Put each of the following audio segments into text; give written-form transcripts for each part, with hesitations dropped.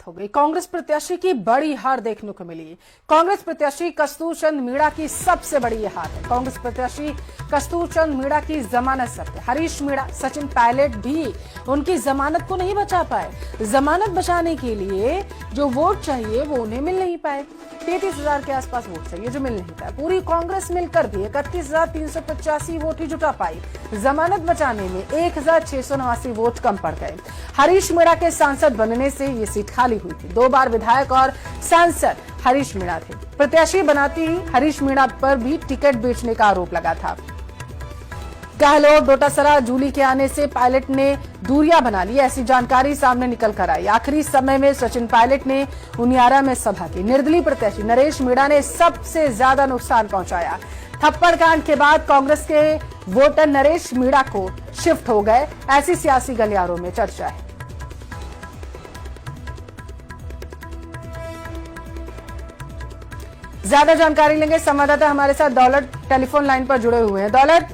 हो गई। कांग्रेस प्रत्याशी की बड़ी हार देखने को मिली। कांग्रेस प्रत्याशी कस्तूर चंद मीणा की सबसे बड़ी ये हार है। कांग्रेस प्रत्याशी कस्तूर चंद मीणा की जमानत जब्त है। हरीश मीणा, सचिन पायलट भी उनकी जमानत को नहीं बचा पाए। जमानत बचाने के लिए जो वोट चाहिए वो उन्हें मिल नहीं पाए। 33,000 के आसपास वोट चाहिए जो मिल नहीं पाए। पूरी कांग्रेस मिलकर भी 31,385 वोट ही जुटा पाई। जमानत बचाने में 1,689 वोट कम पड़ गए। हरीश मीणा के सांसद बनने से ये सीट खाली हुई थी। 2 बार विधायक और सांसद हरीश मीणा थे। प्रत्याशी बनाती ही हरीश मीणा पर भी टिकट बेचने का आरोप लगा था। गहलोत, डोटासरा, जूली के आने से पायलट ने दूरियां बना ली, ऐसी जानकारी सामने निकल कर आई। आखिरी समय में सचिन पायलट ने उनियारा में सभा की। निर्दलीय प्रत्याशी नरेश मीणा ने सबसे ज्यादा नुकसान पहुंचाया। थप्पड़ कांड के बाद कांग्रेस के वोटर नरेश मीणा को शिफ्ट हो गए, ऐसी सियासी गलियारों में चर्चा है। ज्यादा जानकारी लेंगे, संवाददाता हमारे साथ दौलत टेलीफोन लाइन पर जुड़े हुए हैं। दौलत,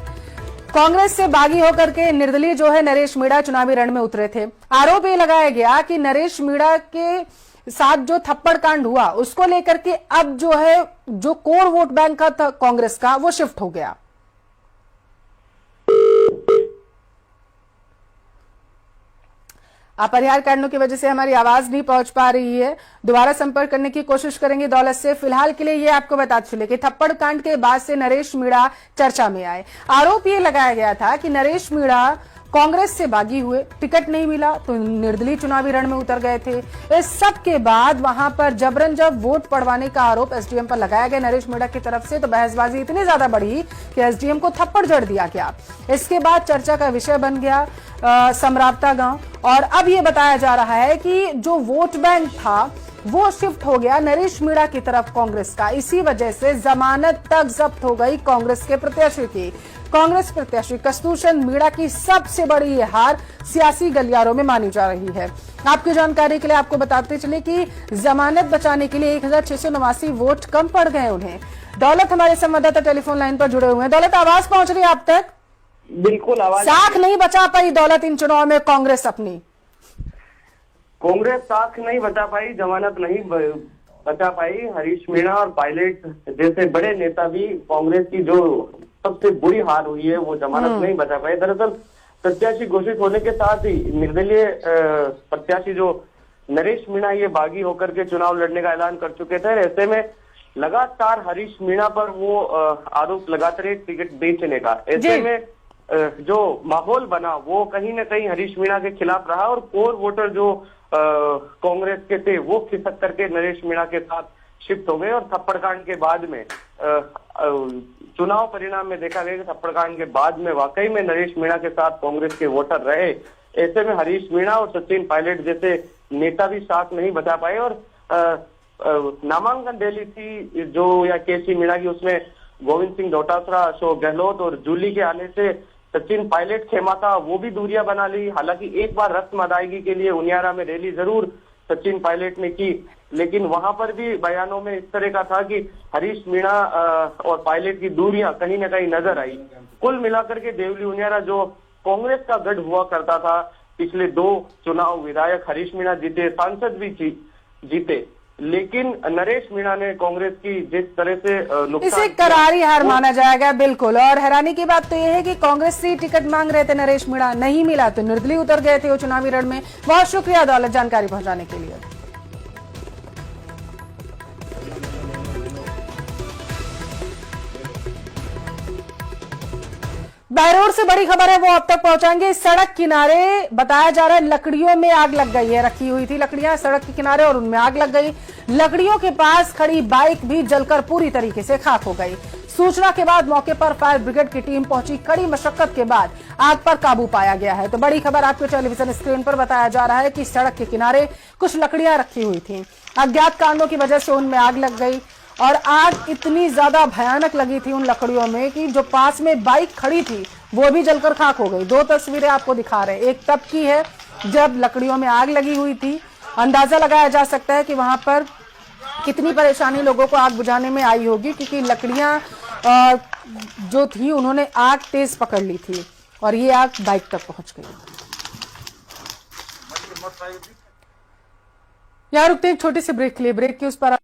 कांग्रेस से बागी होकर के निर्दलीय जो है नरेश मीणा चुनावी रण में उतरे थे। आरोप ये लगाया गया कि नरेश मीणा के साथ जो थप्पड़ कांड हुआ उसको लेकर के अब जो है जो कोर वोट बैंक का था कांग्रेस का वो शिफ्ट हो गया। अपरिहार्य कारणों की वजह से हमारी आवाज नहीं पहुंच पा रही है। दोबारा संपर्क करने की कोशिश करेंगे दौलत से। फिलहाल के लिए ये आपको बताते चले कि थप्पड़ कांड के बाद से नरेश मीणा चर्चा में आए। आरोप ये लगाया गया था कि नरेश मीणा कांग्रेस से बागी हुए, टिकट नहीं मिला तो निर्दलीय चुनावी रण में उतर गए थे। इस सब के बाद वहां पर जबरन जब वोट पड़वाने का आरोप एसडीएम पर लगाया गया नरेश मीणा की तरफ से, तो बहसबाजी इतनी ज्यादा बढ़ी कि एसडीएम को थप्पड़ जड़ दिया गया। इसके बाद चर्चा का विषय बन गया समरावता गांव, और अब ये बताया जा रहा है कि जो वोट बैंक था वो शिफ्ट हो गया नरेश मीणा की तरफ कांग्रेस का। इसी वजह से जमानत तक जब्त हो गई कांग्रेस के प्रत्याशी की। कांग्रेस प्रत्याशी कस्तूर चंद मीणा की सबसे बड़ी ये हार सियासी गलियारों में मानी जा रही है। आपकी जानकारी के लिए आपको बताते चले कि जमानत बचाने के लिए 1,689 वोट कम पड़ गए उन्हें। दौलत हमारे संवाददाता टेलीफोन लाइन पर जुड़े हुए हैं। दौलत, आवाज पहुंच रही है आप तक? बिल्कुल आवाज। साख नहीं बचा पाई दौलत इन चुनाव में कांग्रेस अपनी। कांग्रेस साख नहीं बचा पाई, जमानत नहीं बचा पाई। हरीश मीणा और पायलट जैसे बड़े नेता भी कांग्रेस की जो सबसे बुरी हार हुई है वो जमानत नहीं बचा पाए। दरअसल प्रत्याशी घोषित होने के साथ ही निर्दलीय प्रत्याशी जो नरेश मीणा ये बागी होकर के चुनाव लड़ने का ऐलान कर चुके थे। ऐसे में लगातार हरीश मीणा पर वो आरोप लगाते रहे टिकट बेचने का। ऐसे में जो माहौल बना वो कहीं ना कहीं हरीश मीणा के खिलाफ रहा, और कोर वोटर जो कांग्रेस के थे वो खिसक करके नरेश मीणा के साथ शिफ्ट हो गए। और थप्पड़ कांड के बाद में चुनाव परिणाम में देखा गया कि थप्पड़ कांड के बाद में वाकई में नरेश मीणा के साथ कांग्रेस के वोटर रहे। ऐसे में हरीश मीणा और सचिन पायलट जैसे नेता भी साथ नहीं बचा पाए। और नामांकन रैली थी जो या केसी मीणा की, उसमें गोविंद सिंह डोटासरा, अशोक गहलोत और जूली के आने से सचिन पायलट खेमा था वो भी दूरियां बना ली। हालांकि एक बार रस्म अदायगी के लिए उनियारा में रैली जरूर सचिन पायलट ने की, लेकिन वहां पर भी बयानों में इस तरह का था कि हरीश मीणा और पायलट की दूरियां कहीं ना कहीं नजर आई। कुल मिलाकर के देवली उनियारा जो कांग्रेस का गढ़ हुआ करता था, पिछले 2 चुनाव विधायक हरीश मीणा जीते, सांसद भी जीते, लेकिन नरेश मीणा ने कांग्रेस की जिस तरह से इसे करारी हार माना जाएगा। बिल्कुल, और हैरानी की बात तो यह है कि कांग्रेस से टिकट मांग रहे थे नरेश मीणा, नहीं मिला तो निर्दलीय उतर गए थे वो चुनावी रण में। बहुत शुक्रिया दौलत जानकारी पहुंचाने के लिए। बहरोड से बड़ी खबर है वो अब तक पहुंचाएंगे। सड़क किनारे बताया जा रहा है लकड़ियों में आग लग गई है। रखी हुई थी लकड़ियां सड़क के किनारे और उनमें आग लग गई। लकड़ियों के पास खड़ी बाइक भी जलकर पूरी तरीके से खाक हो गई। सूचना के बाद मौके पर फायर ब्रिगेड की टीम पहुंची। कड़ी मशक्कत के बाद आग पर काबू पाया गया है। तो बड़ी खबर आपके टेलीविजन स्क्रीन पर बताया जा रहा है कि सड़क के किनारे कुछ लकड़ियां रखी हुई थी। अज्ञात कारणों की वजह से उनमें आग लग गई, और आग इतनी ज्यादा भयानक लगी थी उन लकड़ियों में कि जो पास में बाइक खड़ी थी वो भी जलकर खाक हो गई। 2 तस्वीरें आपको दिखा रहे हैं। एक तब की है जब लकड़ियों में आग लगी हुई थी। अंदाजा लगाया जा सकता है कि वहां पर कितनी परेशानी लोगों को आग बुझाने में आई होगी, क्योंकि लकड़ियां जो थी उन्होंने आग तेज पकड़ ली थी और ये आग बाइक तक पहुंच गई। यहाँ रुकते हैं एक छोटे से ब्रेक के लिए। ब्रेक के उस पर